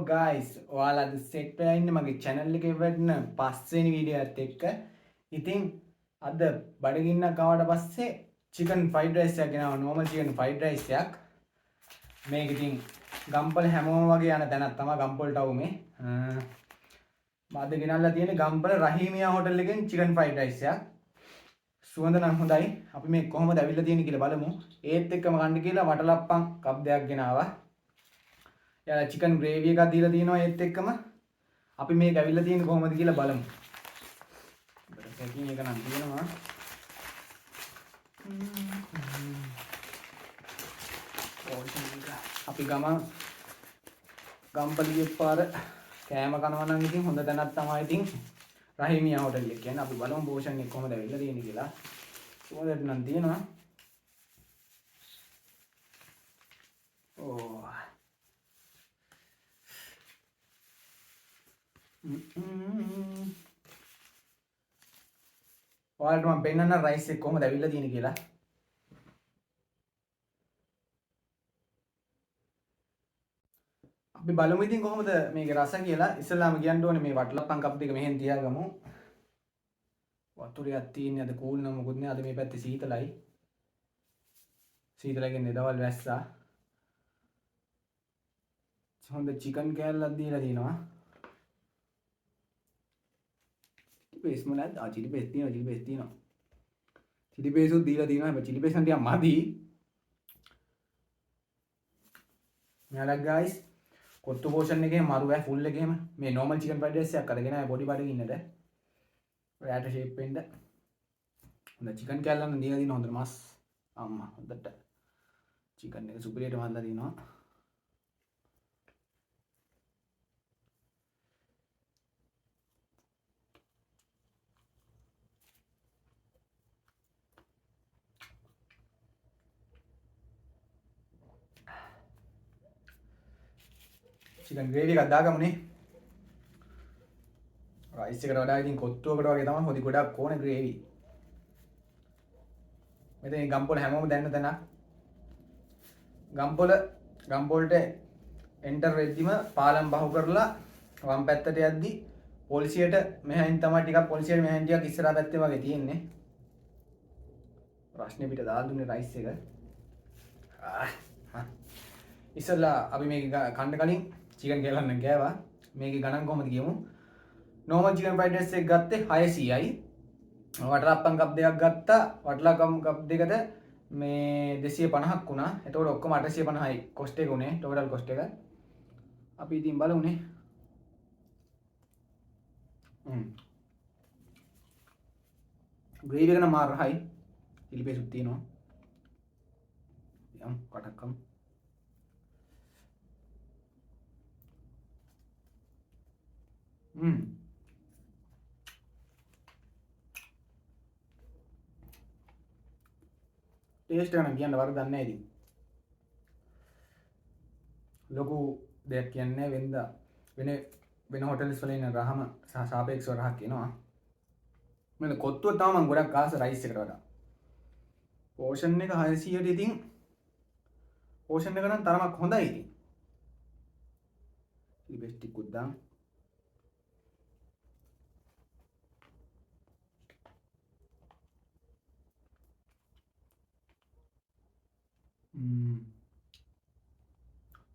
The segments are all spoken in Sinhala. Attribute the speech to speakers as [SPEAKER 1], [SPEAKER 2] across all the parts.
[SPEAKER 1] guys, ඔයාලා සෙට් වෙලා ඉන්නේ මගේ channel එකේ වෙන්න පස්වෙනි වීඩියෝ එකත් එක්ක. ඉතින් අද බඩගින්නක් ආවට පස්සේ chicken fried rice එකක් ගෙනාවා. normal chicken fried rice එකක්. මේක ඉතින් ගම්පල හැමෝම වගේ යන තැනක් තමයි ගම්පල ටවුමේ. මම අද ගෙනල්ලා තියෙන්නේ ගම්පල රහීමියා හොටල් එකෙන් chicken fried rice එකක්. සුවඳ නම් හොඳයි. අපි මේ කොහොමද ඇවිල්ලා තියෙන්නේ කියලා බලමු. ඒත් එක්කම ගන්න කියලා වටලප්පම් කප් දෙකක් ගෙනාවා. යාලා චිකන් ග්‍රේවි එකක් දීලා තියෙනවා ඒත් එක්කම අපි මේක ඇවිල්ලා තියෙන්නේ කොහොමද කියලා බලමු. පැකින් එක නම් තියෙනවා. අපි ගම්පලියේ පාර කෑම කනවා නම් ඉතින් හොඳ තැනක් තමයි ඉතින් රහීමියා හොටල් එක කියන්නේ. අපි බලමු පෝෂන් එක කොහොමද ඇවිල්ලා තියෙන්නේ කියලා. කොහොමද නම් තියෙනවා. ඔයාලට මම පෙන්නන්න රයිස් එක කොහොමද ඇවිල්ලා තියෙන්නේ කියලා. අපි බලමු ඉතින් කොහොමද මේකේ රස කියලා. ඉස්සෙල්ලාම කියන්න ඕනේ මේ වටලප්පම් කප් දෙක මෙහෙන් තියාගමු. වතුරයක් තියෙන්නේ අද කූල් නම් මොකුත් නෑ. අද මේ පැත්තේ සීතලයි. සීතලකින් දවල් වැස්සා. හොඳ චිකන් කෑල්ලක් දීලා තිනවා. पेस्ट में ना चिली पेस्ट तीन चिली पेस्ट दीला तीन चिली पेस्ट अंटे मदी गाइस కొత్త పోర్షన్ එකේ මරුව ෆුල් එකේම මේ normal chicken fried rice එකක් අරගෙන ආය බොඩි බඩේ ඉන්නද ඔයාට ෂේප් වෙන්න හොඳ chicken කැල්ලන්න දීලා දින හොඳට මස් අම්මා හොඳට chicken එක සුපිරියට මල්ලා දිනවා चिकन ग्रेवी එකක් දාගමුනේ රයිස් එකට වඩා ඉතින් කොත්තුවකට වගේ තමයි හොදි ගොඩක් ඕනේ ග්‍රේවි මෙතන ගම්පොල හැමෝම දැන්න තැන ගම්පොලට එන්ටර් වෙද්දිම පාලම් බහු කරලා වම් පැත්තට යද්දි පොලිසියට මෙහෙන් තමයි ටිකක් පොලිසියට මෙහෙන් ටිකක් ඉස්සරහා පැත්තේ වගේ තියෙන්නේ රස්නේ පිට දාලා දුන්නේ රයිස් එක ඉස්සලා අපි මේක කන්න කලින් चिकन කැලන්න ගෑවා මේකේ ගණන් කොහොමද කියමු normal chicken fried rice එක ගත්තේ 600යි වටලප්පම් කප් දෙකක් ගත්තා වටලප්පම් කප් දෙකට මේ 250ක් වුණා එතකොට ඔක්කොම 850යි cost එක උනේ total cost එක අපි ඉතින් බලමුනේ gravy එක නම් මාර රහයි chili paste උත් තියෙනවා යම් කටක්කම් टेस्ट කරන කියන්න වරදක් නැහැ ඉතින් ලොකු දෙයක් කියන්නේ වෙන හොටල්ස් වල ඉන්න රහම සාපේක්ෂව රහක් කියනවා මම කොත්තුව තමයි මම ගොඩක් ආස රයිස් එකට වඩා පෝෂන් එක 600ට ඉතින් පෝෂන් එක නම් තරමක් හොඳයි ඉතින් ලිපස්ටික් උද්දාම්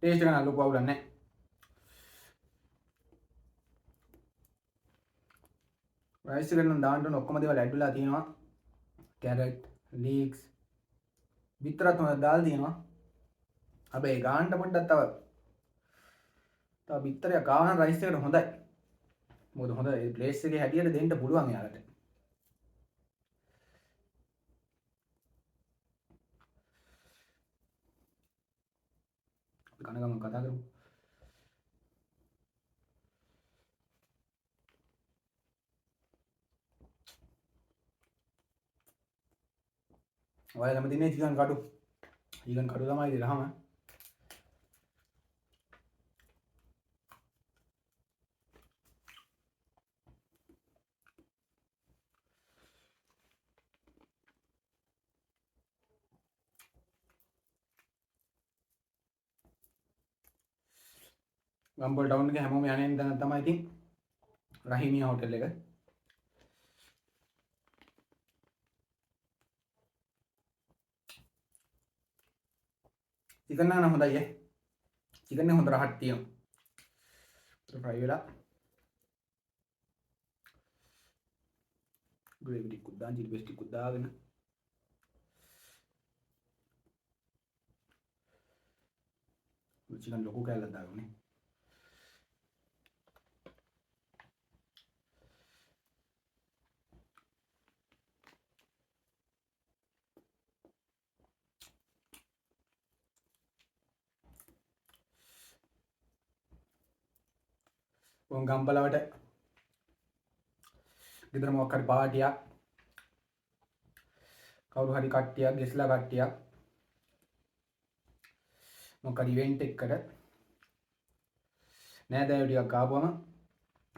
[SPEAKER 1] टेस्ट करना लोग पाउडर ने राइस करना दांडो नोक्कम देवाल ऐडुला तीनवा कैरेट लीक्स बित्तरा तो दाल तीनवा अबे गांड पड्डत तव बित्तर कावना राइस එකට හොඳයි මොකද හොඳ ඒ ප්ලේස් එකේ හැටියට දෙන්න පුළුවන් යාලට කන ගමන් කතා කරමු ඔයාලා කැමති නේ චිකන් කඩු තමයි ඉතින් රහම ගම්පොල ටවුන් එකේ හැමෝම යන්නේ තැන තමයි ඉතින් රහිමියා හෝටල් එක. චිකන් නම් හොඳයි ඈ. චිකන් එක හොඳ රහක් තියෙනවා. ෆ්‍රයි වෙලා ග්‍රේවි ටිකක් දාන්න චිලි පේස්ට් ටිකක් දාගෙන චිකන් ලොකු කෑල්ලක් දාගන්නේ. උන් ගම්පලවට ගෙදර මොකක් හරි පාටියක් කවුරු හරි කට්ටියක් ගෙස්ලා කට්ටියක් මොකක් හරි ඉවෙන්ට් එකකට නෑදෑයෝ ටිකක් ආපුවම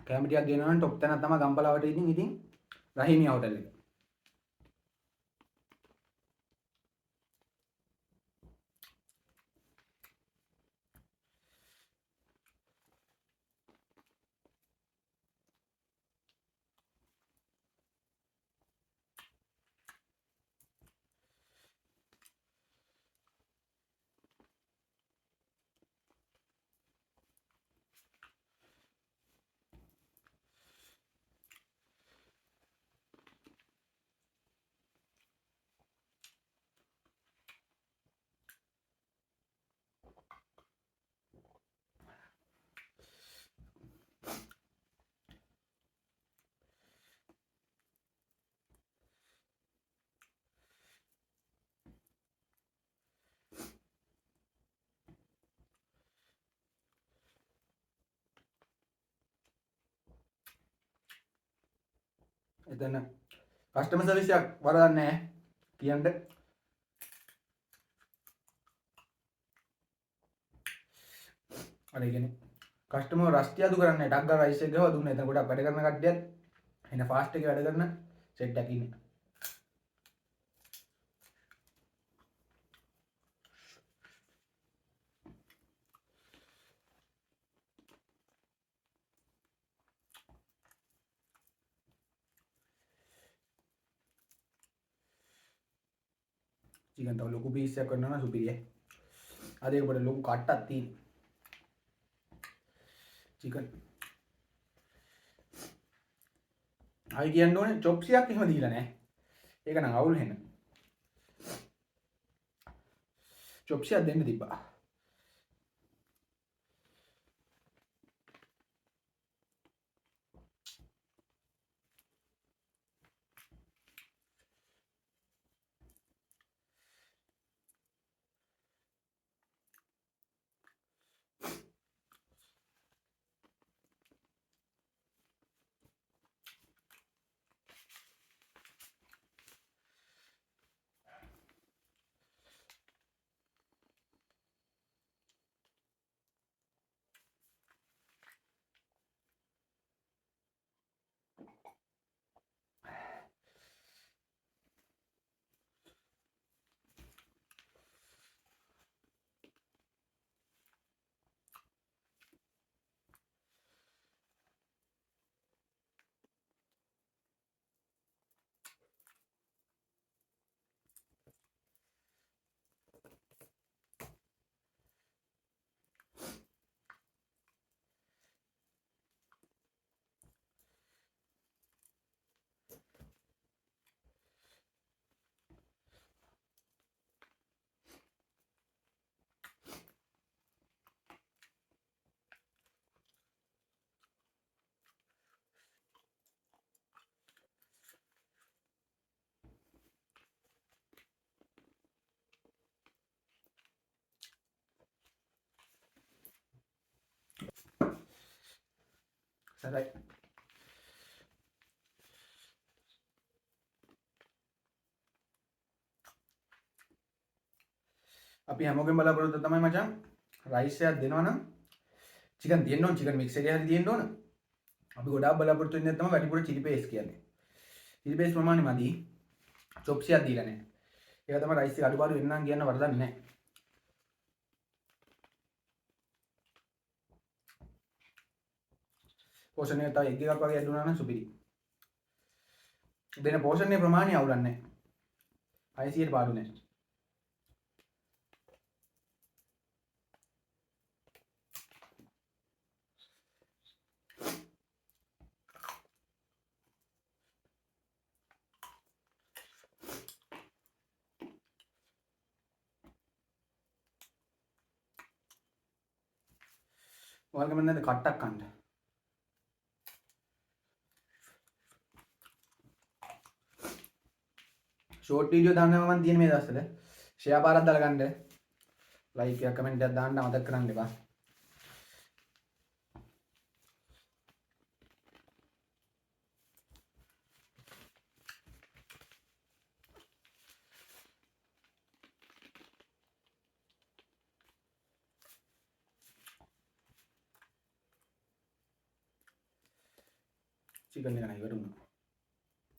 [SPEAKER 1] කැමරි ටිකක් ගෙනනවා නම් ටොප් තැනක් තමයි ගම්පලවට ඉතින් රහිමියා හෝටල් එක. එතන කස්ටමර් සර්විස් එකක් වරදක් නැහැ කියන්න. අර කියන්නේ කස්ටමර් රස්ටි අඩු කරන්නේ ටක් ගාලා රයිස් එක ගහව දුන්නා. එතන ගොඩක් වැඩ කරන කට්ටියත් එන ෆාස්ට් එකේ වැඩ කරන සෙට් එකක් ඉන්නේ. චිකන් තව ලොකු පීස් එකක් කරනවා නම් සුපිරියි. අද ඒක පොඩි ලොකු කට්ටක් තියෙන චිකන්. ආයි කියන්න ඕනේ චොප්සියක් එහෙම දීලා නැහැ. ඒක නම් අවුල් වෙන. චොප්සියක් දෙන්න තිබ්බා. සරයි. අපි හැමෝගෙම බලාපොරොත්තු තමයි මචං රයිස් එකක් දෙනවා නම් චිකන් තියෙන්න ඕන. චිකන් මික්ස් එකේ හරි තියෙන්න ඕන. අපි ගොඩාක් බලාපොරොත්තු වෙන්නේ තමයි වැඩිපුර චිලි පේස්ට් කියන්නේ. චිලි පේස්ට් ප්‍රමාණය මදි. චොප්සියක් දීලා නැහැ. ඒක තමයි රයිස් එක අඩුපාඩු වෙන්නම් කියන්න වරදක් නැහැ. පෝෂණය තව එක් එකක් වගේ ඇඩ් වුණා නම් සුපිරි. දෙන පෝෂණයේ ප්‍රමාණය අවුලන්නේ නැහැ. 600ට පාඩු නැහැ. ඔයාලගේ මන් නැද්ද කට්ටක් කන්න? ෂෝට් වීඩියෝ දානවා මම තියෙන මේ දවස්වල. ෂෙයා පාරක් දාලා ගන්න. ලයික් එකක් කමෙන්ට් එකක් දාන්න අමතක කරන්න එපා. චිකන් එක නෑ ඉවර වුණා.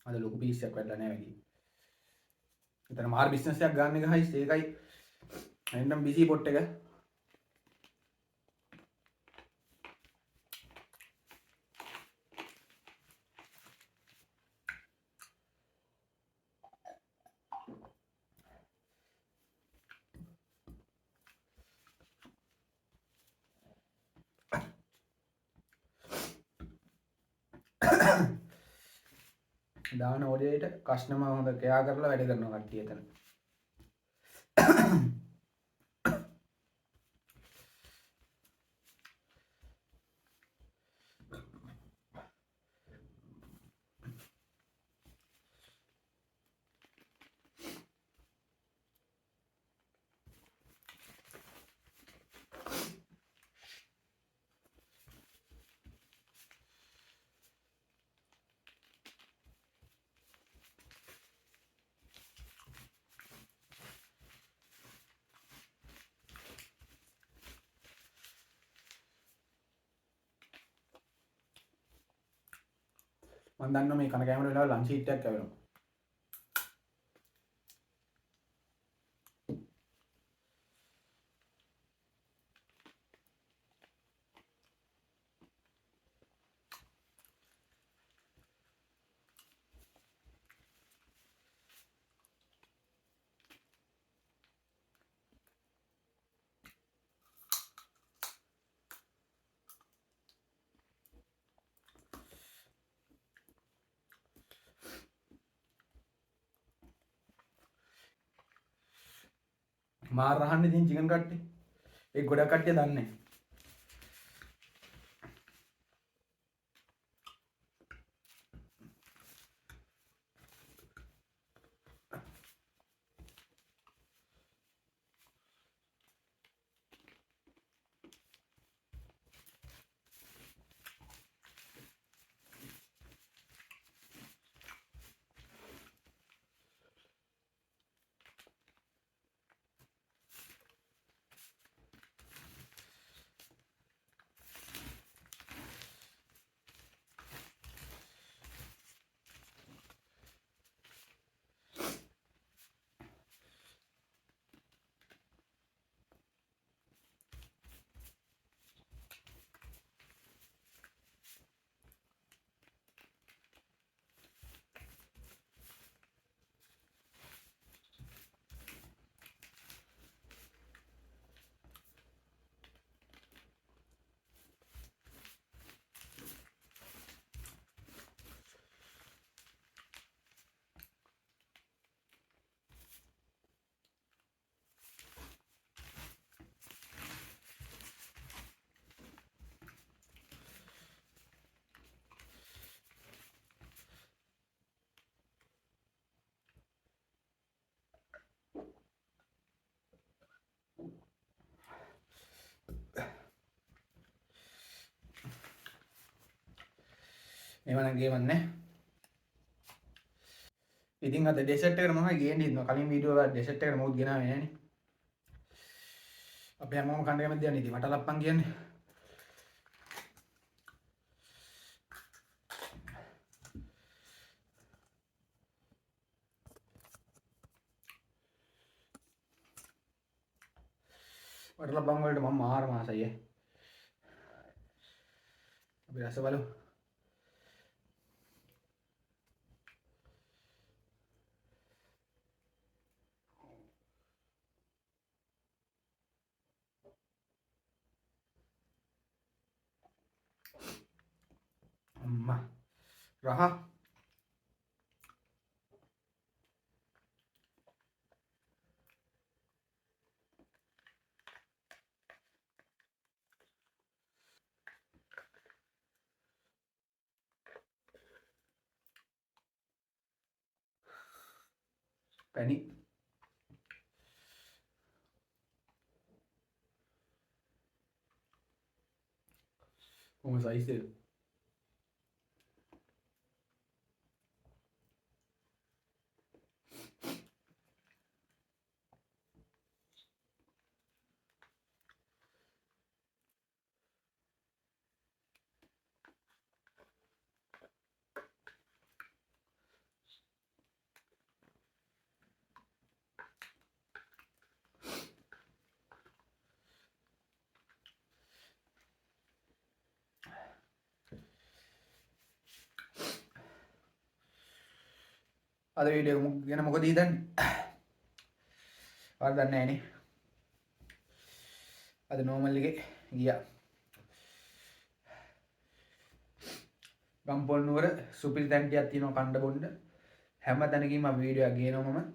[SPEAKER 1] අද ලොකු පීස් එකක් වැඩලා නෑ වැඩි. එතන මාර බිස්නස් එකක් ගන්න එක හයිස් ඒකයි එන්නම් බිසි පොට් එක. දාන ඕඩරේට කස්ටමර් හොඳ කෙයා කරලා වැඩ කරනවා කට්ටිය එතන. මම දන්නවා මේ කන කැමරේ වෙලාව ලන්ච් ෂීට් එකක් කැවෙනවා. මාර රහන්නේ තියෙන චිකන් කට්ටේ. ඒක ගොඩක් කට්ටිය දන්නේ නැහැ. මේවනම් ගේමන්නේ. ඉතින් අද ඩෙසර්ට් එකට මම ගේන්න හිටනවා. කලින් වීඩියෝ වල ඩෙසර්ට් එකට මොකුත් ගෙනාවේ නෑනේ. අපි හැමෝම කන්න කැමති දෙයක් නේ. ඉතින් මට ලප්පන් කියන්නේ. වටලප්පන් වලට මම මාර මාසයි. අපි රස බලමු. රහ පැණි කොහොම සයිස් එක අද වීඩියෝ ගැන මොකද හිතන්නේ? ඔයාලා දන්නේ නැහනේ. අද නෝමල් එකේ ගියා. ගම්පොල් නුවර සුපිරි තැන්ටියක් තියෙනවා කණ්ඩ බොණ්ඩ. හැම තැනකින්ම අපි වීඩියෝ එකක් ගේනවා මම.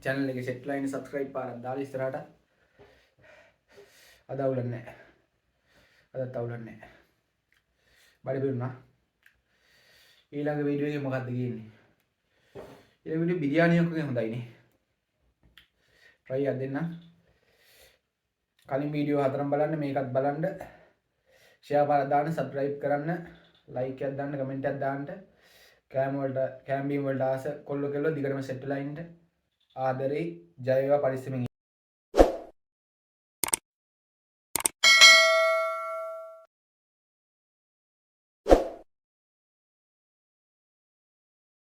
[SPEAKER 1] channel එකේ set line subscribe පාරක් දාලා ඉස්සරහට. අද අවුලක් නැහැ. අදත් අවුලක් නැහැ. බඩ පිරුණා. ඊළඟ වීඩියෝ එකේ මොකක්ද ගේන්නේ? ඊළඟ වීඩියෝ බිරියානි එකක් හොඳයිනේ. try එකක් දෙන්න. කලින් වීඩියෝ හතරක් බලන්න මේකත් බලන්න. share පාරක් දාන්න subscribe කරන්න. like එකක් දාන්න comment එකක් දාන්න. කෑම බීම් වලට ආස කොල්ල කෙල්ල දිගටම set වෙලා ඉන්න. ආදරේ ජය වේවා පරිස්සමෙන්